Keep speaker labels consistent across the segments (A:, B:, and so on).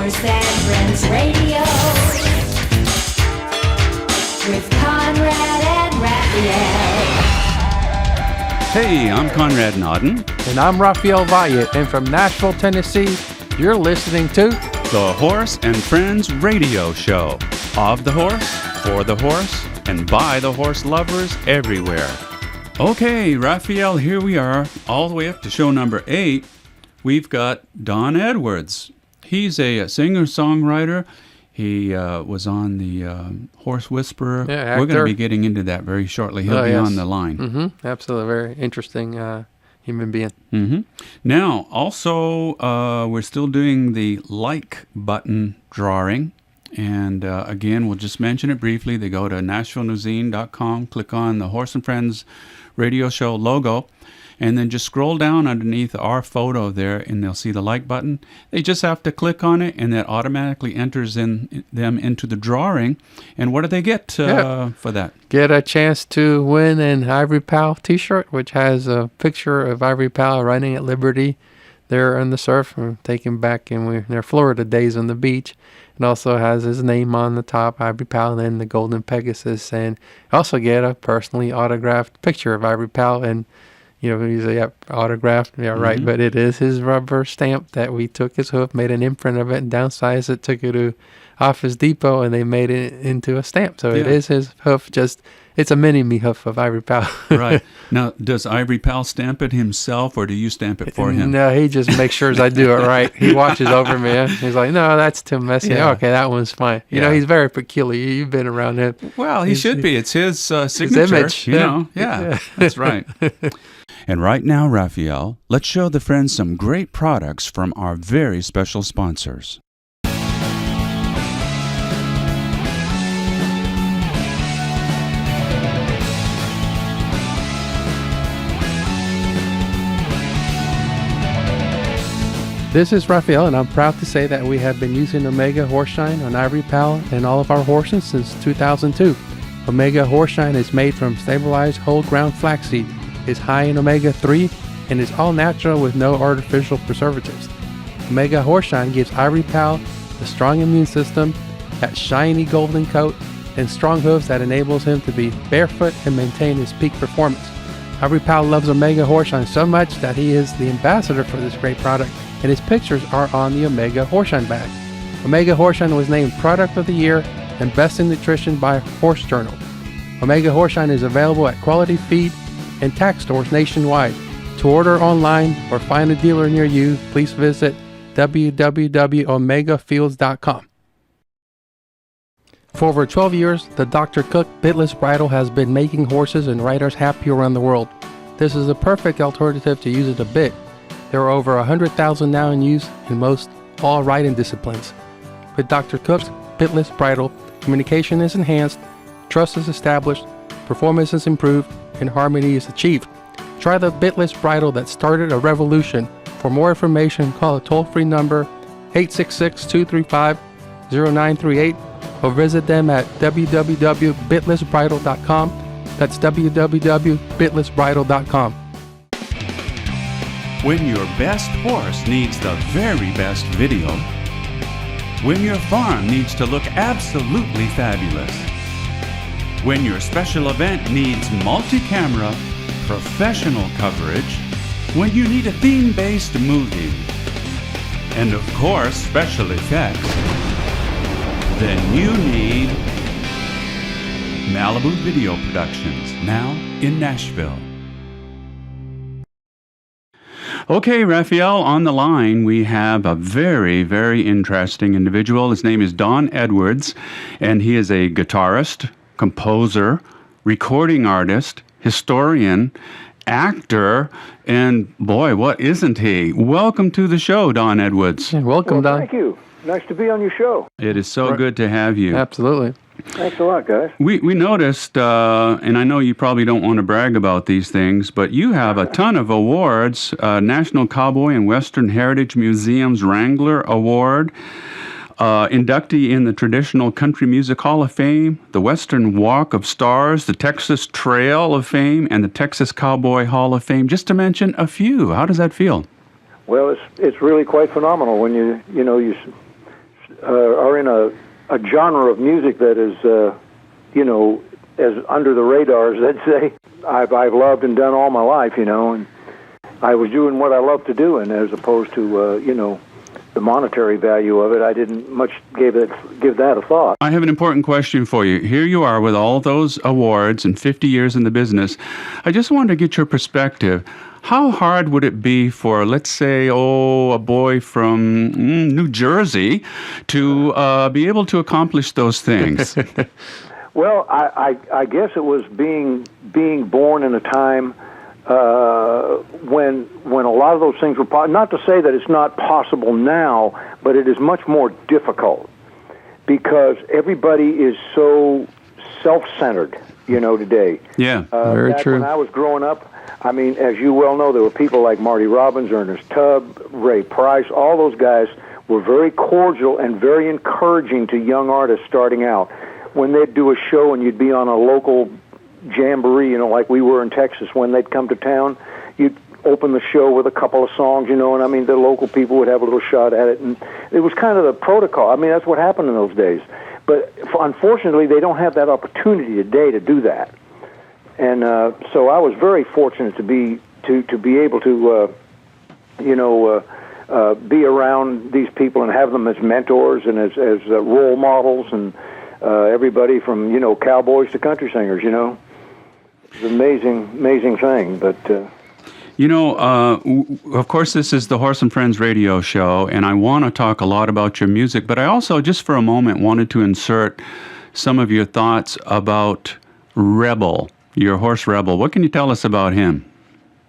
A: Horse and Friends Radio with Conrad and Raphael.
B: Hey, I'm Conrad Nodden.
C: And I'm Raphael Valle. And from Nashville, Tennessee, you're listening to
B: The Horse and Friends Radio Show. Of the horse, for the horse, and by the horse lovers everywhere. Okay, Raphael, here we are, all the way up to show number 8. We've got Don Edwards. He's a singer-songwriter. He was on the Horse Whisperer.
C: Yeah,
B: we're going to be getting into that very shortly. He'll be on the line.
C: Mm-hmm. Absolutely. Very interesting human being.
B: Mm-hmm. Now, also, we're still doing the like button drawing. And again, we'll just mention it briefly. They go to NashvilleNewsZine.com, click on the Horse and Friends Radio Show logo, and then just scroll down underneath our photo there, and they'll see the like button. They just have to click on it, and that automatically enters them into the drawing. And what do they get for that?
C: Get a chance to win an Ivory Pal t-shirt, which has a picture of Ivory Pal riding at Liberty there on the surf, taken back in their Florida days on the beach. It also has his name on the top, Ivory Pal, and then the Golden Pegasus. And also get a personally autographed picture of Ivory Pal. And, usually autographed, right. But it is his rubber stamp that we took his hoof, made an imprint of it, and downsized it, took it to Office Depot, and they made it into a stamp. So it is his hoof, it's a mini-me hoof of Ivory Pal.
B: Right. Now, does Ivory Pal stamp it himself, or do you stamp it for him?
C: No, he just makes sure I do it right. He watches over me. He's like, no, that's too messy. Yeah. Okay, that one's fine. He's very peculiar. You've been around him.
B: Well, he should be. It's his signature.
C: His image.
B: Yeah, that's right. And right now, Raphael, let's show the friends some great products from our very special sponsors.
C: This is Raphael, and I'm proud to say that we have been using Omega Horseshine on Ivory Pal and all of our horses since 2002. Omega Horseshine is made from stabilized whole ground flaxseed, is high in omega-3, and is all natural with no artificial preservatives. Omega Horseshine gives Ivory Pal a strong immune system, that shiny golden coat, and strong hooves that enables him to be barefoot and maintain his peak performance. Ivory Pal loves Omega Horseshine so much that he is the ambassador for this great product, and his pictures are on the Omega Horseshine bag. Omega Horseshine was named Product of the Year and Best in Nutrition by Horse Journal. Omega Horseshine is available at quality feed and tack stores nationwide. To order online or find a dealer near you, please visit www.omegafields.com. For over 12 years, the Dr. Cook bitless bridle has been making horses and riders happy around the world. This is a perfect alternative to using a bit. There are over 100,000 now in use in most all riding disciplines. With Dr. Cook's bitless bridle, communication is enhanced, trust is established, performance is improved, and harmony is achieved. Try the bitless bridle that started a revolution. For more information, call a toll-free number 866-235-0938 or visit them at www.bitlessbridle.com. That's www.bitlessbridle.com.
B: When your best horse needs the very best video. When your farm needs to look absolutely fabulous. When your special event needs multi-camera, professional coverage. When you need a theme-based movie. And of course, special effects. Then you need Malibu Video Productions, now in Nashville. Okay, Raphael, on the line we have a very, very interesting individual. His name is Don Edwards, and he is a guitarist, composer, recording artist, historian, actor, and boy, what isn't he? Welcome to the show, Don Edwards.
C: Welcome, Don.
D: Thank you. Nice to be on your show.
B: It is so good to have you.
C: Absolutely.
D: Thanks a lot, guys.
B: We noticed, and I know you probably don't want to brag about these things, but you have a ton of awards. National Cowboy and Western Heritage Museum's Wrangler Award, inductee in the Traditional Country Music Hall of Fame, the Western Walk of Stars, the Texas Trail of Fame, and the Texas Cowboy Hall of Fame, just to mention a few. How does that feel?
D: Well, it's really quite phenomenal when you are in a genre of music that is, as under the radar, as they'd say. I've loved and done all my life, and I was doing what I love to do, and as opposed to, the monetary value of it, I didn't much give that a thought.
B: I have an important question for you. Here you are with all those awards and 50 years in the business. I just wanted to get your perspective. How hard would it be for, let's say, a boy from New Jersey to be able to accomplish those things?
D: Well, I guess it was being born in a time when a lot of those things were not to say that it's not possible now, but it is much more difficult because everybody is so self-centered, today.
B: Yeah,
C: very true.
D: When I was growing up, I mean, as you well know, there were people like Marty Robbins, Ernest Tubb, Ray Price. All those guys were very cordial and very encouraging to young artists starting out. When they'd do a show and you'd be on a local jamboree, like we were in Texas, when they'd come to town, you'd open the show with a couple of songs, and I mean, the local people would have a little shot at it, and it was kind of the protocol. I mean, that's what happened in those days. But unfortunately, they don't have that opportunity today to do that. And so I was very fortunate to be able to, be around these people and have them as mentors and as role models, and everybody from cowboys to country singers. It's an amazing thing. But
B: of course, this is the Horse and Friends radio show, and I want to talk a lot about your music. But I also, just for a moment, wanted to insert some of your thoughts about Rebel. Your horse Rebel. What can you tell us about him?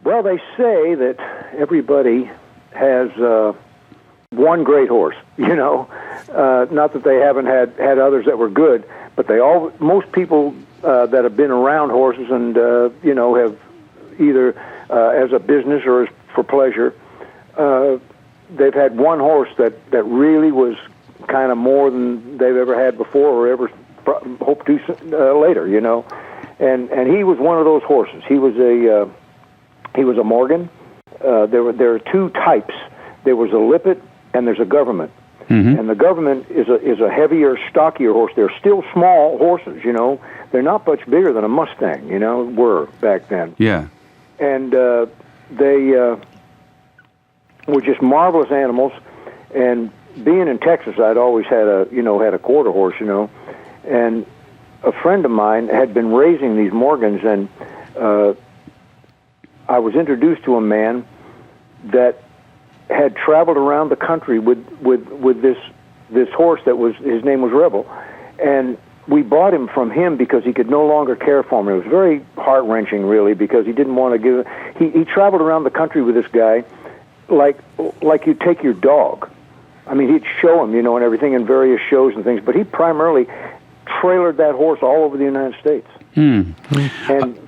D: Well, they say that everybody has one great horse. Not that they haven't had others that were good, but most people that have been around horses and have either as a business or as for pleasure, they've had one horse that really was kind of more than they've ever had before or ever hope to later. And he was one of those horses. He was a Morgan. There are two types. There was a Lippet and there's a Government. Mm-hmm. And the Government is a heavier, stockier horse. They're still small horses. They're not much bigger than a Mustang. Were back then.
B: Yeah.
D: And they were just marvelous animals. And being in Texas, I'd always had a quarter horse. And a friend of mine had been raising these Morgans, and I was introduced to a man that had traveled around the country with this horse his name was Rebel, and we bought him from him because he could no longer care for him. It was very heart-wrenching, really, because he didn't want to give. He traveled around the country with this guy, like you take your dog. I mean, he'd show him, and everything in various shows and things, but he primarily trailered that horse all over the United States. And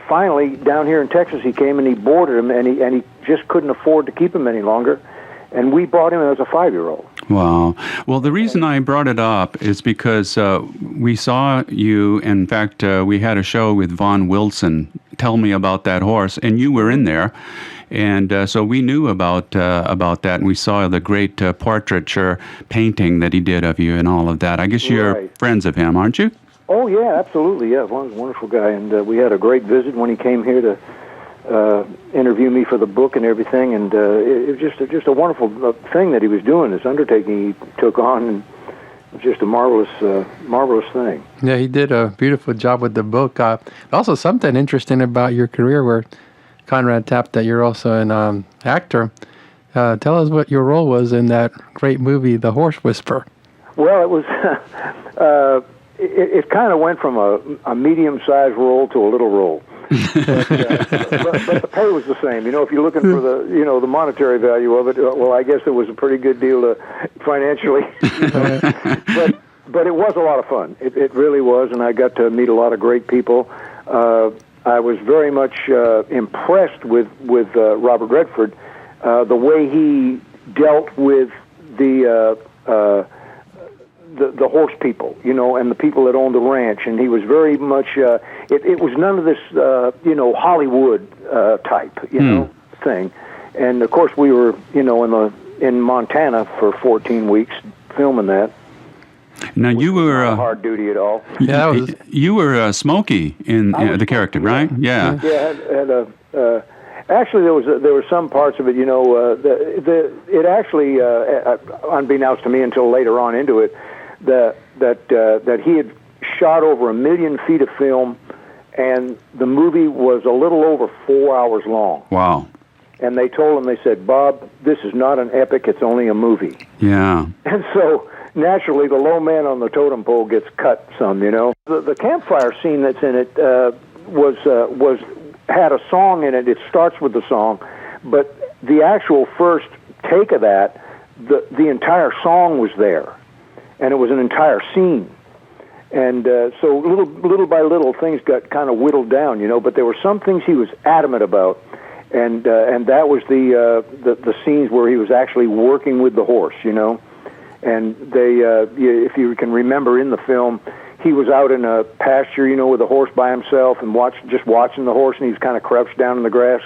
D: finally, down here in Texas, he came and he boarded him, and he just couldn't afford to keep him any longer. And we bought him as a 5-year-old.
B: Wow. Well, the reason I brought it up is because we saw you. In fact, we had a show with Vaughn Wilson. Tell me about that horse, and you were in there. And so we knew about that, and we saw the great portraiture painting that he did of you and all of that. I guess you're friends of him, aren't you?
D: Oh, yeah, absolutely. Yeah, Vaughn's a wonderful guy, and we had a great visit when he came here to interview me for the book and everything, and it was just a wonderful thing that he was doing, this undertaking he took on, and it was just a marvelous thing.
C: Yeah, he did a beautiful job with the book. Also, something interesting about your career where Conrad tapped that you're also an actor. Tell us what your role was in that great movie, The Horse Whisperer.
D: Well, it was it kind of went from a medium-sized role to a little role. But the pay was the same. If you're looking for the monetary value of it, well, I guess it was a pretty good deal financially. But it was a lot of fun. It really was, and I got to meet a lot of great people. I was very much impressed with Robert Redford, the way he dealt with the horse people, and the people that owned the ranch, and he was very much. It was none of this, Hollywood type, thing. And of course, we were, in Montana for 14 weeks filming that,
B: Now you were
D: Not hard duty at all.
C: Yeah, that was
B: you were Smokey in
D: was
B: the character,
D: Smokey,
B: right? Yeah.
D: Yeah, had a. Actually, there were some parts of it. You know, it actually, unbeknownst to me until later on into it, that he had shot over 1 million feet of film, and the movie was a little over 4 hours long.
B: Wow.
D: And they told him, they said, Bob, this is not an epic, it's only a movie.
B: Yeah.
D: And so, naturally, the low man on the totem pole gets cut some, you know. The campfire scene that's in it had a song in it. It starts with the song, but the actual first take of that, the entire song was there, and it was an entire scene. And so little by little, things got kind of whittled down, you know. But there were some things he was adamant about, and that was the scenes where he was actually working with the horse, you know. And if you can remember in the film, he was out in a pasture, you know, with the horse by himself and just watching the horse, and he was kind of crouched down in the grass.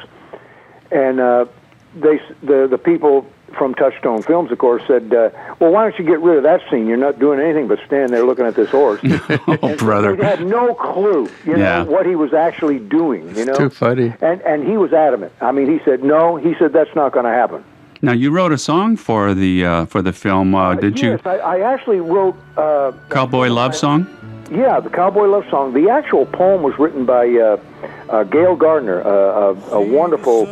D: And the people from Touchstone Films, of course, said, well, why don't you get rid of that scene? You're not doing anything but standing there looking at this horse.
B: Oh, brother.
D: He had no clue, you know, what he was actually doing, you know.
C: too funny.
D: And he was adamant. I mean, he said, no, he said, that's not going to happen.
B: Now you wrote a song for the film, did you?
D: Yes, I actually wrote...
B: Cowboy Love Song?
D: Yeah, the Cowboy Love Song. The actual poem was written by Gail Gardner, a wonderful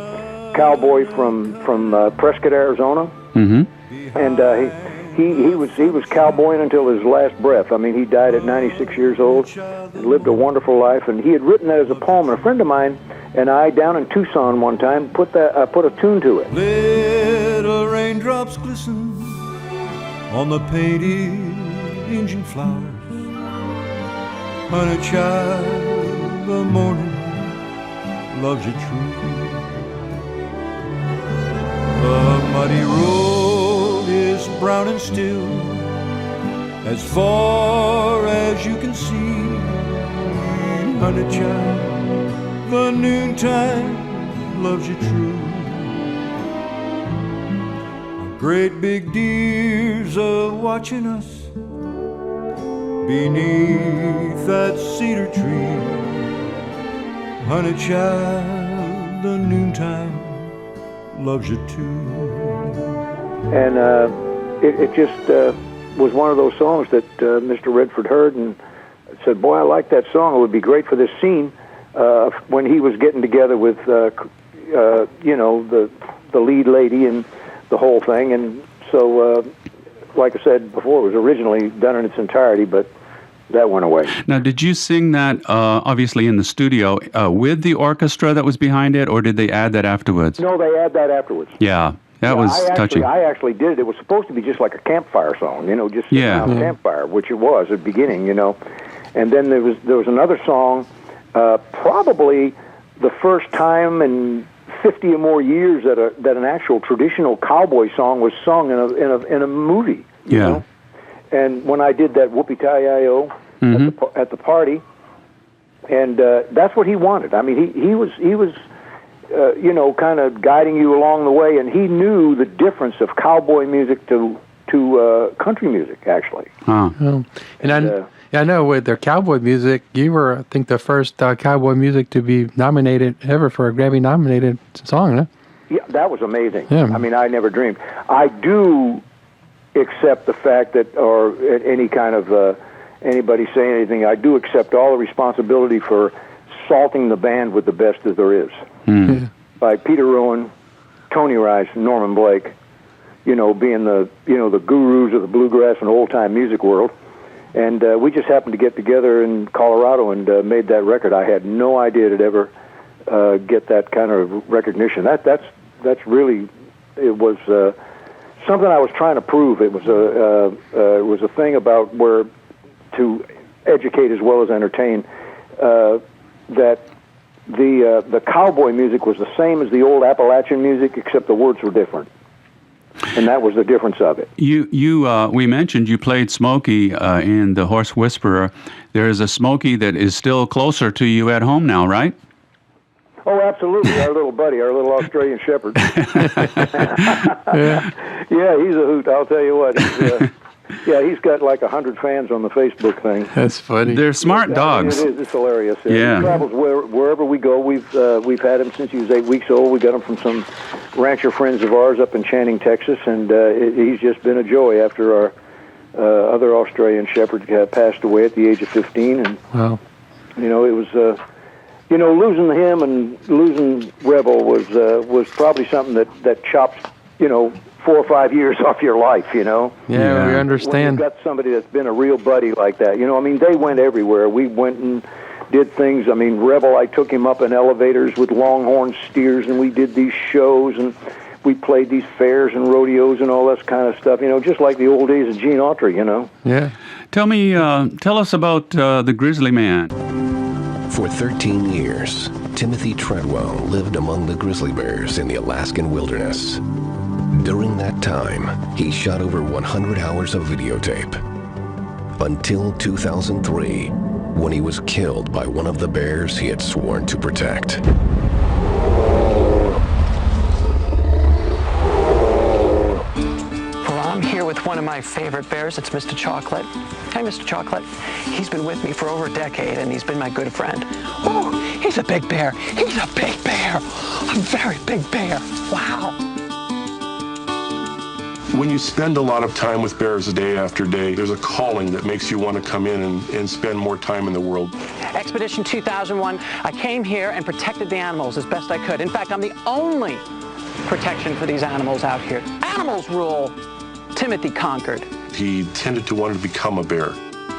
D: cowboy from Prescott, Arizona.
B: Mm-hmm.
D: And he was cowboying until his last breath. I mean, he died at 96 years old and lived a wonderful life. And he had written that as a poem. And a friend of mine and I, down in Tucson one time, put a tune to it.
E: Little raindrops glisten on the painted engine flowers. Honey child, the morning loves you true. The muddy road is brown and still, as far as you can see. Honey child, the noontime loves you true. Great big deers are watching us beneath that cedar tree. Honey child, the noontime loves you too.
D: And it just was one of those songs that Mr. Redford heard and said, boy, I like that song. It would be great for this scene. When he was getting together with, you know, the lead lady and the whole thing. And so, like I said before, it was originally done in its entirety, but that went away.
B: Now, did you sing that, obviously, in the studio with the orchestra that was behind it, or did they add that afterwards?
D: No, they add that afterwards.
B: Yeah, that was touching.
D: I actually did it. It was supposed to be just like a campfire song, you know, just sitting around a campfire, which it was at the beginning, you know. And then there was another song, probably the first time in 50 or more years that an actual traditional cowboy song was sung in a movie. You know? And when I did that Whoopie-Tie-I-O at the party, and that's what he wanted. I mean, he was you know, kind of guiding you along the way, and he knew the difference of cowboy music to country music, actually.
B: Huh.
C: And I know with their cowboy music, you were, I think, the first cowboy music to be nominated ever for a Grammy-nominated song, huh?
D: Yeah, that was amazing.
C: Yeah.
D: I mean, I never dreamed. I do accept the fact that, or any kind of anybody saying anything, I do accept all the responsibility for salting the band with the best that there is.
C: Yeah.
D: By Peter Rowan, Tony Rice, and Norman Blake, you know, being the gurus of the bluegrass and old-time music world. And we just happened to get together in Colorado and made that record. I had no idea it'd ever get that kind of recognition. That's really, it was something I was trying to prove. It was a thing about where to educate as well as entertain. That the cowboy music was the same as the old Appalachian music, except the words were different. And that was the difference of it.
B: We mentioned you played Smokey in The Horse Whisperer. There is a Smokey that is still closer to you at home now, right?
D: Oh, absolutely. Our little buddy, our little Australian Shepherd. Yeah, he's a hoot, I'll tell you what. Yeah, he's got like 100 fans on the Facebook thing.
C: That's funny.
B: They're smart dogs.
D: It is. It's hilarious.
B: Yeah.
D: He travels wherever we go. We've had him since he was 8 weeks old. We got him from some rancher friends of ours up in Channing, Texas, and he's just been a joy after our other Australian shepherd passed away at the age of 15. And
C: Wow.
D: it was losing him and losing Rebel was probably something that chops 4 or 5 years off your life.
C: Yeah, we
D: When
C: understand.
D: you've got somebody that's been a real buddy like that. They went everywhere. We went and did things. Rebel, I took him up in elevators with longhorn steers, and we did these shows, and we played these fairs and rodeos and all that kind of stuff, just like the old days of Gene Autry,
C: Yeah.
B: Tell us about the Grizzly Man.
F: For 13 years, Timothy Treadwell lived among the grizzly bears in the Alaskan wilderness. During that time, he shot over 100 hours of videotape. Until 2003, when he was killed by one of the bears he had sworn to protect.
G: Well, I'm here with one of my favorite bears. It's Mr. Chocolate. Hi, Mr. Chocolate. He's been with me for over a decade, and he's been my good friend. Oh, he's a big bear. He's a big bear. A very big bear. Wow.
H: When you spend a lot of time with bears day after day, there's a calling that makes you want to come in and spend more time in the world.
G: Expedition 2001, I came here and protected the animals as best I could. In fact, I'm the only protection for these animals out here. Animals rule. Timothy conquered.
H: He tended to want to become a bear.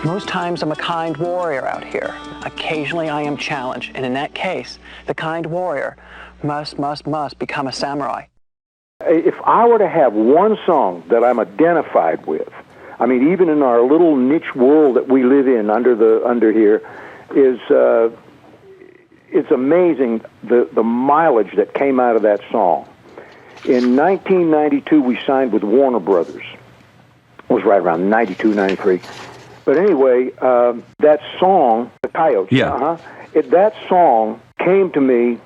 G: Most times I'm a kind warrior out here. Occasionally I am challenged, and in that case, the kind warrior must become a samurai.
D: If I were to have one song that I'm identified with, even in our little niche world that we live in under here, it's amazing the mileage that came out of that song. In 1992, we signed with Warner Brothers. It was right around 92, 93. But anyway, that song, The Coyotes,
B: Yeah.
D: That song came to me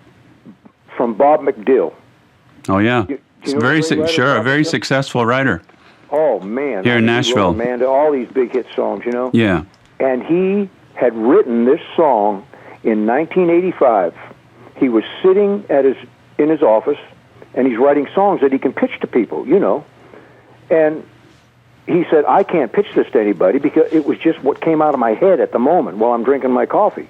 D: from Bob McDill.
B: Oh, yeah.
D: You know
B: A very successful writer.
D: Oh, man.
B: Here in Nashville.
D: He wrote, man, all these big hit songs,
B: Yeah.
D: And he had written this song in 1985. He was sitting in his office, and he's writing songs that he can pitch to people, And he said, I can't pitch this to anybody because it was just what came out of my head at the moment while I'm drinking my coffee.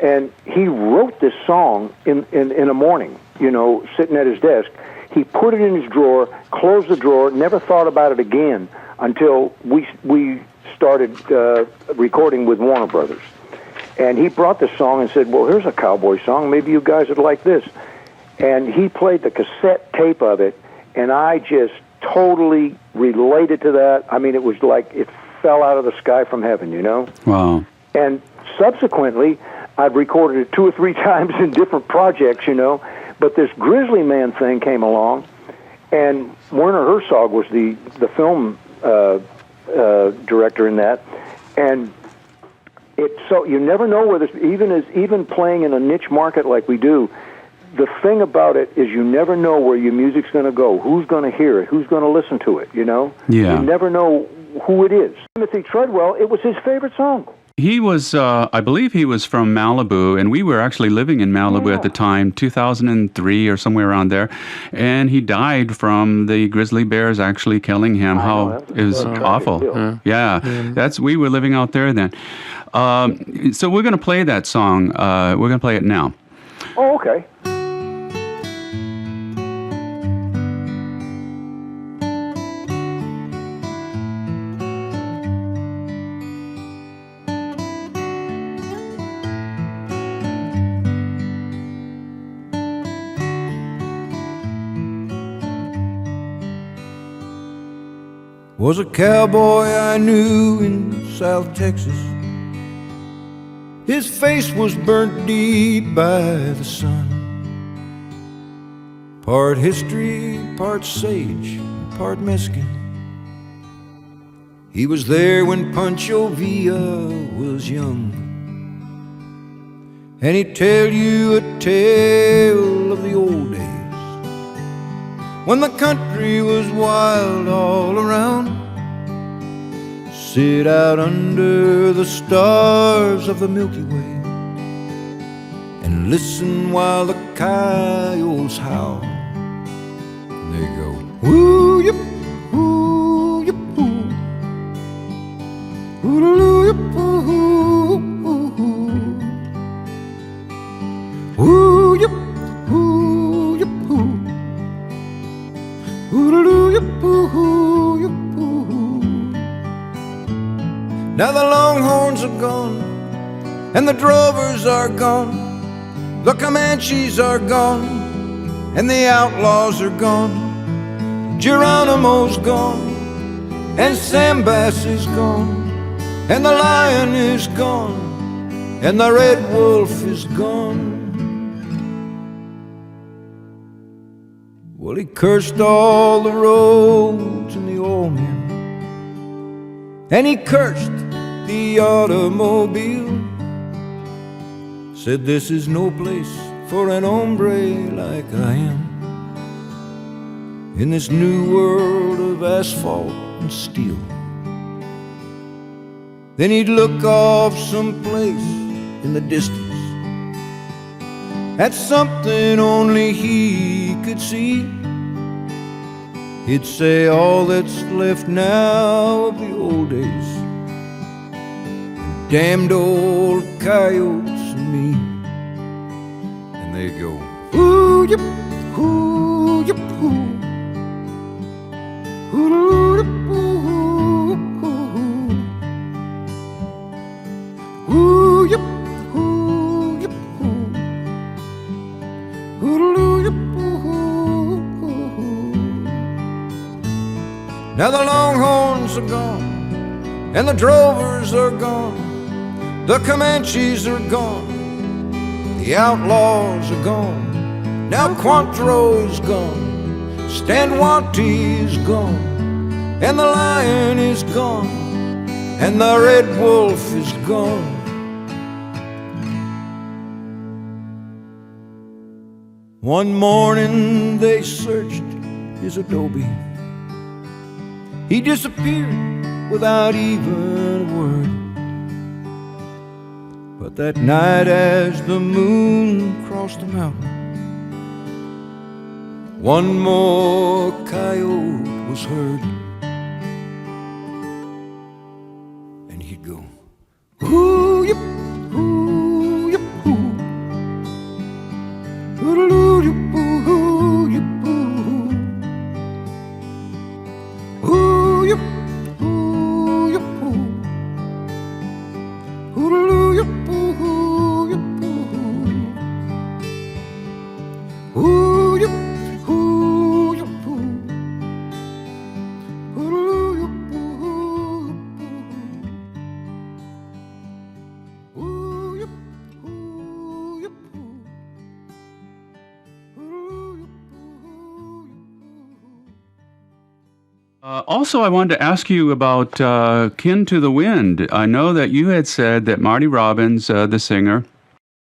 D: And he wrote this song in a morning, sitting at his desk. He put it in his drawer, closed the drawer, never thought about it again until we started recording with Warner Brothers. And he brought this song and said, well, here's a cowboy song. Maybe you guys would like this. And he played the cassette tape of it, and I just totally related to that. It was like it fell out of the sky from heaven,
B: Wow.
D: And subsequently, I've recorded it 2 or 3 times in different projects, But this Grizzly Man thing came along, and Werner Herzog was the film director in that, and so you never know where this even playing in a niche market like we do. The thing about it is you never know where your music's going to go, who's going to hear it, who's going to listen to it.
B: Yeah.
D: You never know who it is. Timothy Treadwell, it was his favorite song.
B: He was, I believe he was from Malibu, and we were actually living in Malibu at the time, 2003 or somewhere around there. And he died from the grizzly bears actually killing him. It was awful. Yeah, we were living out there then. So we're going to play that song. We're going to play it now.
D: Oh, okay.
E: Was a cowboy I knew in South Texas. His face was burnt deep by the sun. Part history, part sage, part Mexican. He was there when Pancho Villa was young, and he'd tell you a tale of the old days when the country was wild all around. sit out under the stars of the Milky Way and listen while the coyotes howl. And they go, woo yip, woo yip, woo, woo yip, woo, woo, woo yip, woo yip, woo, woo yip, woo yip, woo. Now the longhorns are gone and the drovers are gone. The Comanches are gone, and the outlaws are gone. Geronimo's gone, and Sam Bass is gone, and the lion is gone, and the red wolf is gone. Well, he cursed all the roads and the old men, and he cursed the automobile. Said this is no place for an hombre like I am, in this new world of asphalt and steel. Then he'd look off someplace in the distance at something only he could see. He'd say all that's left now of the old days, damned old coyotes and me. And they go, ooh yip, ooh yip, ooh, ooh yip, ooh, ooh yip, ooh yip, ooh yip, ooh. Now the longhorns are gone and the drovers are gone. The Comanches are gone, the outlaws are gone. Now Cointreau's gone, Stan Wanty's gone, and the lion is gone, and the red wolf is gone. One morning they searched his adobe. He disappeared without even a word. But that night as the moon crossed the mountain, one more coyote was heard. And he'd go, hoo yip, hoo yip, hoo, hoo yip, hoo yip, hoo yip, hoo yip, hoo yip,
B: Also, I wanted to ask you about Kin to the Wind. I know that you had said that Marty Robbins, the singer,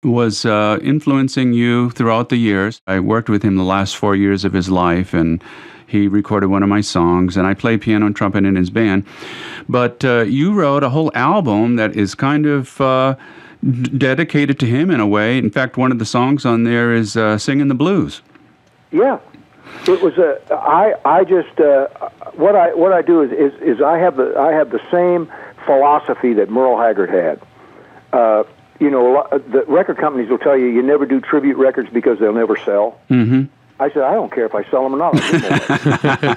B: was influencing you throughout the years. I worked with him the last 4 years of his life, and he recorded one of my songs, and I play piano and trumpet in his band. But you wrote a whole album that is kind of dedicated to him in a way. In fact, one of the songs on there is Singing the Blues.
D: Yeah. It was I just what I do is I have the same philosophy that Merle Haggard had. The record companies will tell you never do tribute records because they'll never sell. Mm-hmm. I said, I don't care if I sell them or not.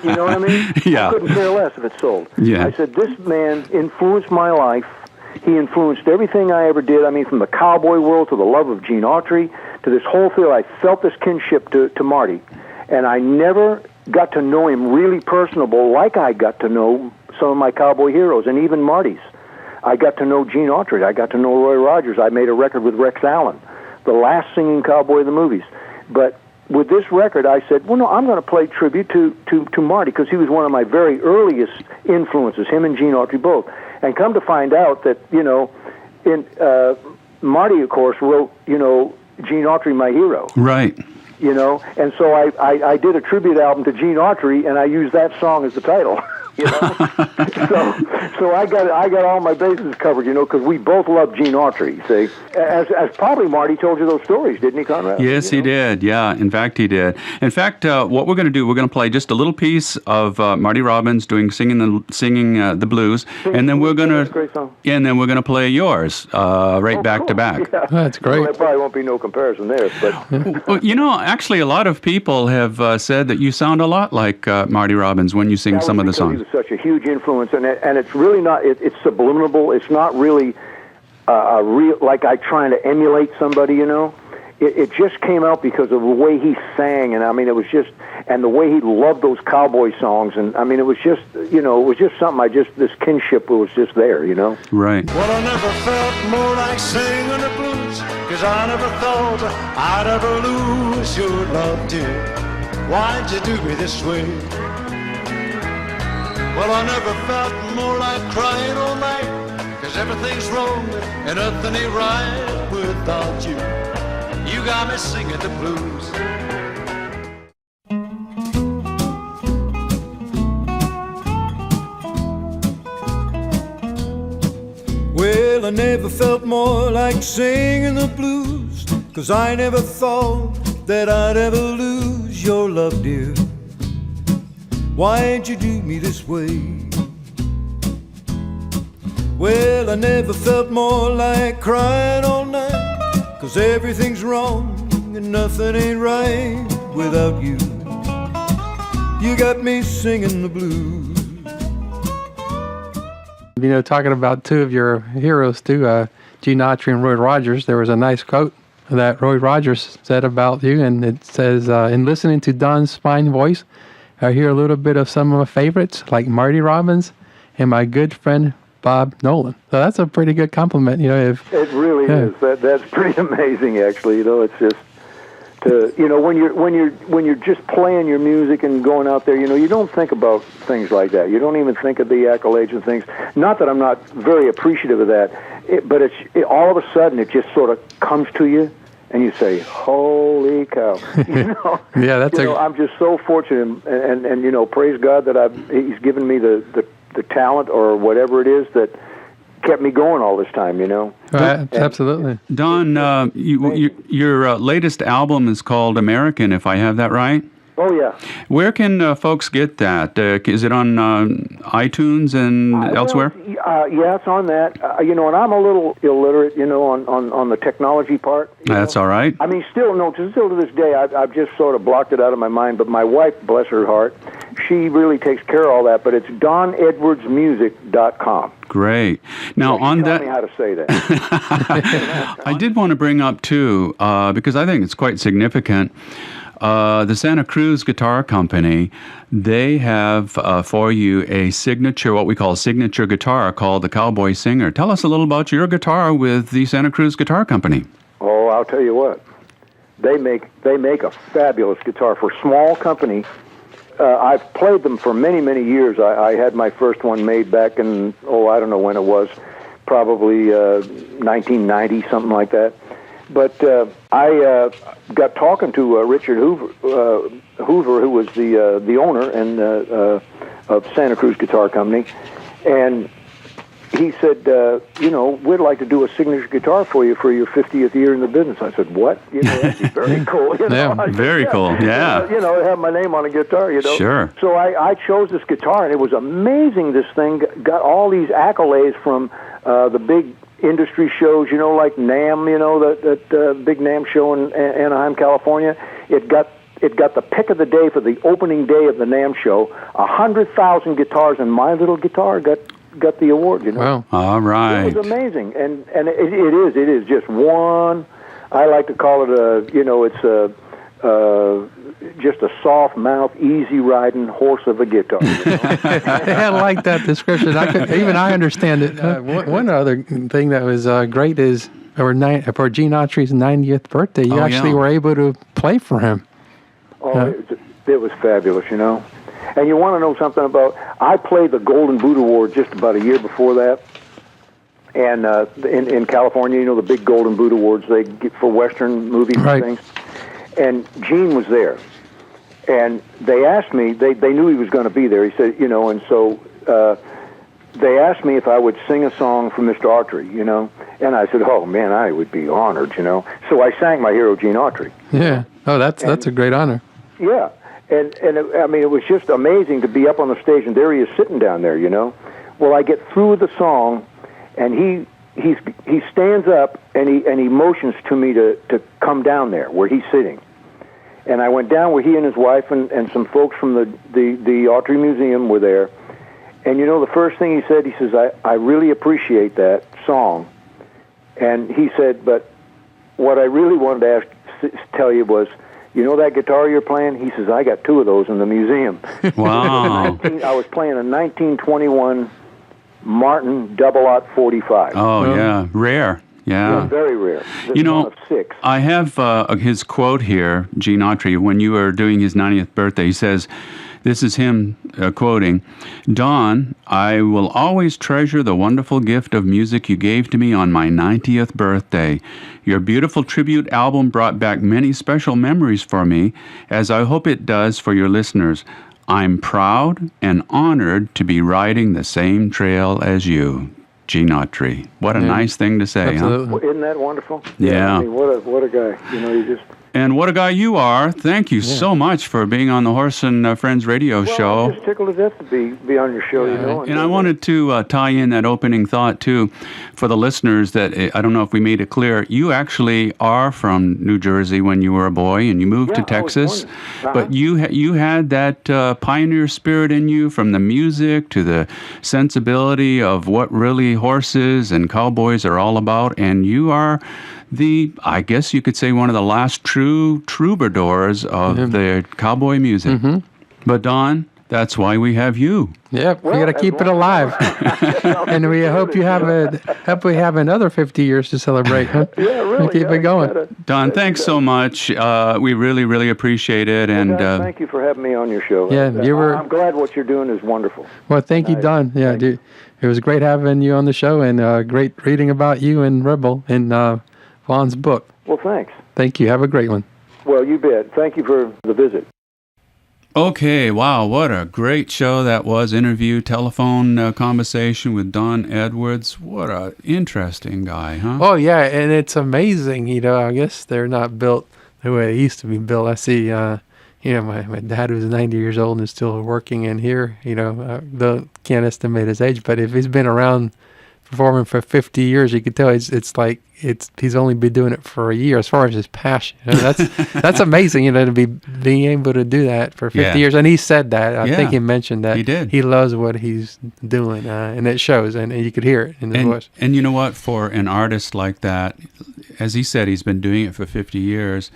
D: You know what I mean?
B: Yeah.
D: I couldn't care less if it's sold.
B: Yeah.
D: I said, this man influenced my life. He influenced everything I ever did. I mean, from the cowboy world to the love of Gene Autry to this whole field. I felt this kinship to Marty. And I never got to know him really personable like I got to know some of my cowboy heroes, and even Marty's. I got to know Gene Autry. I got to know Roy Rogers. I made a record with Rex Allen, the last singing cowboy of the movies. But with this record, I said, well, no, I'm going to play tribute to Marty, because he was one of my very earliest influences, him and Gene Autry both. And come to find out that, Marty, of course, wrote, Gene Autry, My Hero.
B: Right.
D: And so I did a tribute album to Gene Autry, and I used that song as the title. You know, so I got all my bases covered. You know, because we both love Gene Autry. See, as probably Marty told you those stories, didn't he, Conrad?
B: Yes, he did. Yeah, in fact, he did. In fact, what we're going to do, we're going to play just a little piece of Marty Robbins singing the blues, and then we're going to
D: great song.
B: Yeah, and then we're going to play yours back to back.
D: Yeah.
C: That's great.
D: Well, there probably won't be no comparison there, but
B: Well, you know, actually, a lot of people have said that you sound a lot like Marty Robbins when you sing some of the songs.
D: He was such a huge influence, and it's really not. It's subliminal. It's not really a real like I trying to emulate somebody. You know, it just came out because of the way he sang, and I mean, it was just, and the way he loved those cowboy songs, and I mean, it was just, you know, it was just something. This kinship was just there. You know.
B: Right.
E: Well, I never felt more like singing the blues, 'cause I never thought I'd ever lose your love, dear. Why'd you do me this way? Well, I never felt more like crying all night, 'cause everything's wrong and nothing ain't right without you. You got me singing the blues. Well, I never felt more like singing the blues, 'cause I never thought that I'd ever lose your love, dear. Why'd you do me this way? Well, I never felt more like crying all night, 'cause everything's wrong and nothing ain't right without you. You got me singing the blues.
C: You know, talking about two of your heroes too, Gene Autry and Roy Rogers, there was a nice quote that Roy Rogers said about you, and it says, in listening to Don's fine voice, I hear a little bit of some of my favorites, like Marty Robbins and my good friend Bob Nolan. So that's a pretty good compliment, you know.
D: It really is. That's pretty amazing, actually. You know, it's just to, you know, when you're just playing your music and going out there, you know, you don't think about things like that. You don't even think of the accolades and things. Not that I'm not very appreciative of that, but all of a sudden it just sort of comes to you, and you say, "Holy cow!" You know.
C: Yeah, that's
D: I'm just so fortunate, and you know, praise God that He's given me the talent or whatever it is that kept me going all this time, you know.
C: Absolutely.
B: Don, your latest album is called American, if I have that right?
D: Oh, yeah.
B: Where can folks get that? Is it on iTunes and elsewhere?
D: Yeah, it's on that. You know, and I'm a little illiterate, you know, on the technology part.
B: That's all right.
D: I mean, still to this day, I've just sort of blocked it out of my mind. But my wife, bless her heart, she really takes care of all that. But it's DonEdwardsMusic.com.
B: Great. Now, on that,
D: tell me how to say that.
B: I did want to bring up too, because I think it's quite significant. The Santa Cruz Guitar Company, they have for you a signature, what we call a signature guitar called the Cowboy Singer. Tell us a little about your guitar with the Santa Cruz Guitar Company.
D: Oh, I'll tell you what. They make a fabulous guitar for a small company. I've played them for many, many years. I had my first one made back in, I don't know when it was, probably 1990, something like that. But I got talking to Richard Hoover, who was the owner and of Santa Cruz Guitar Company, and he said, you know, we'd like to do a signature guitar for you for your 50th year in the business. I said, what? You know, that'd be very cool. You know?
B: Yeah, very cool. Yeah.
D: You know, have my name on a guitar, you know.
B: Sure.
D: So I chose this guitar, and it was amazing. This thing got all these accolades from the big industry shows, you know, like NAMM, you know, that big NAMM show in Anaheim, California. It got the pick of the day for the opening day of the NAMM show. 100,000 guitars, and my little guitar got the award, you know.
C: Wow.
B: All right.
D: It was amazing, and it is just one. I like to call it just a soft mouth, easy riding horse of a guitar. You know?
C: I like that description. I understand it. One other thing that was great is for Gene Autry's 90th birthday, you actually were able to play for him.
D: Oh, it was fabulous, you know. And you want to know something about? I played the Golden Boot Award just about a year before that, and in California, you know, the big Golden Boot Awards they get for Western movies and things. And Gene was there, and they asked me. They knew he was going to be there. He said, you know, and so they asked me if I would sing a song for Mr. Autry, you know, and I said, oh, man, I would be honored, you know. So I sang my hero, Gene Autry.
C: Yeah. Oh, that's a great honor.
D: Yeah, and I mean, it was just amazing to be up on the stage, and there he is sitting down there, you know. Well, I get through the song, and he stands up, and he motions to me to come down there where he's sitting. And I went down where he and his wife and some folks from the Autry Museum were there. And you know, the first thing he said, he says, I really appreciate that song. And he said, but what I really wanted to tell you was, you know that guitar you're playing? He says, I got 2 of those in the museum.
B: Wow.
D: I was playing a 1921 Martin double-aught 45.
B: Oh, yeah. Rare. Yeah.
D: Very rare. This
B: You
D: is one
B: know,
D: of 6.
B: I have his quote here, Gene Autry, when you were doing his 90th birthday. He says, this is him quoting, Don, I will always treasure the wonderful gift of music you gave to me on my 90th birthday. Your beautiful tribute album brought back many special memories for me, as I hope it does for your listeners. I'm proud and honored to be riding the same trail as you. Gene Autry. What a nice thing to say,
C: Absolutely.
D: Well, isn't that wonderful?
B: Yeah.
D: I mean, what a guy. You know, you just...
B: And what a guy you are. Thank you so much for being on the Horse and Friends radio show.
D: I'm just tickled to death to be on your show, you know.
B: And I wanted to tie in that opening thought, too, for the listeners that, I don't know if we made it clear, you actually are from New Jersey when you were a boy, and you moved to Texas. But you had that pioneer spirit in you, from the music to the sensibility of what really horses and cowboys are all about, and you are I guess you could say, one of the last true troubadours of the cowboy music. Mm-hmm. But Don, that's why we have you.
C: Yep, we got to keep it alive, and we hope we have another 50 years to celebrate. Huh?
D: Yeah, really.
C: Keep it going.
B: Don, thanks so much. We really, really appreciate it. And
D: thank you for having me on your show.
C: Yeah,
D: I'm glad what you're doing is wonderful.
C: Well, thank you, Don. Yeah, dude, it was great having you on the show, and great reading about you and Rebel and Vaughn's book.
D: Well, thanks.
C: Thank you. Have a great one.
D: Well, you bet. Thank you for the visit.
B: Okay, wow, what a great show that was. Interview, telephone conversation with Don Edwards. What a interesting guy, huh?
C: Oh, yeah, and it's amazing. You know, I guess they're not built the way they used to be built. I see, my dad who's 90 years old and is still working in here. You know, can't estimate his age, but if he's been around performing for 50 years, you could tell he's only been doing it for a year as far as his passion. You know, that's amazing, you know, to be being able to do that for 50 years. And he said that. I think he mentioned that.
B: He did.
C: He loves what he's doing, and it shows, and you could hear it in his voice.
B: And you know what? For an artist like that, as he said, he's been doing it for 50 years.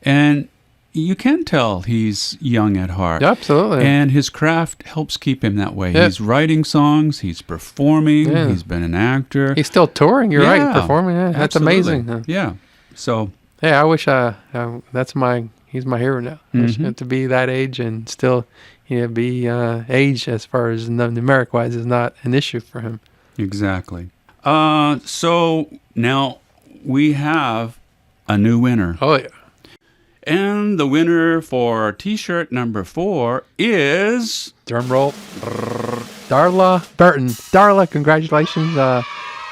B: And you can tell he's young at heart.
C: Absolutely.
B: And his craft helps keep him that way. Yep. He's writing songs, he's performing, he's been an actor.
C: He's still touring, you're right, performing. Yeah, that's amazing.
B: Yeah. So.
C: Yeah, I wish he's my hero now. Mm-hmm. To be that age and still, be age as far as numeric-wise is not an issue for him.
B: Exactly. So now we have a new winner.
C: Oh, yeah.
B: And the winner for T-shirt number 4 is...
C: Drum roll. Darla Burton. Darla, congratulations.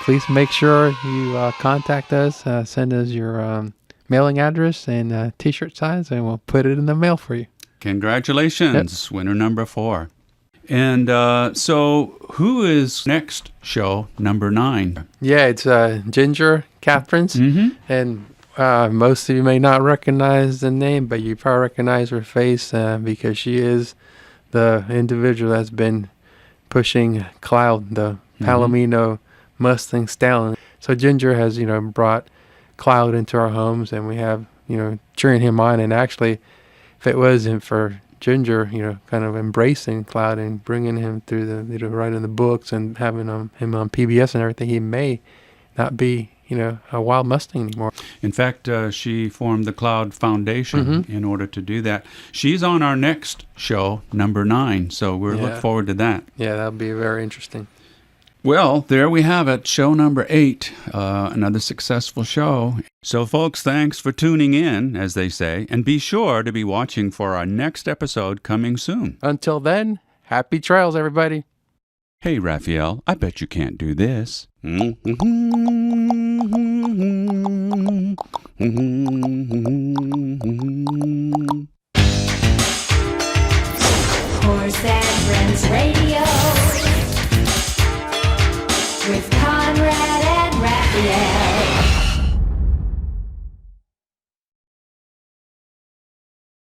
C: Please make sure you contact us. Send us your mailing address and T-shirt size, and we'll put it in the mail for you.
B: Congratulations, winner number 4. And so who is next show, number 9?
C: Yeah, it's Ginger Catherine's. Mm-hmm. And... most of you may not recognize the name, but you probably recognize her face because she is the individual that's been pushing Cloud, the Palomino Mustang Stallion. So Ginger has, brought Cloud into our homes, and we have, cheering him on. And actually, if it wasn't for Ginger, kind of embracing Cloud and bringing him through the, writing the books and having him on PBS and everything, he may not be a wild Mustang anymore.
B: In fact, she formed the Cloud Foundation in order to do that. She's on our next show, number 9, so we're looking forward to that.
C: Yeah, that'll be very interesting.
B: Well, there we have it, show number 8, another successful show. So, folks, thanks for tuning in, as they say, and be sure to be watching for our next episode coming soon.
C: Until then, happy trails, everybody.
B: Hey, Raphael, I bet you can't do this.
A: Horse and Friends Radio.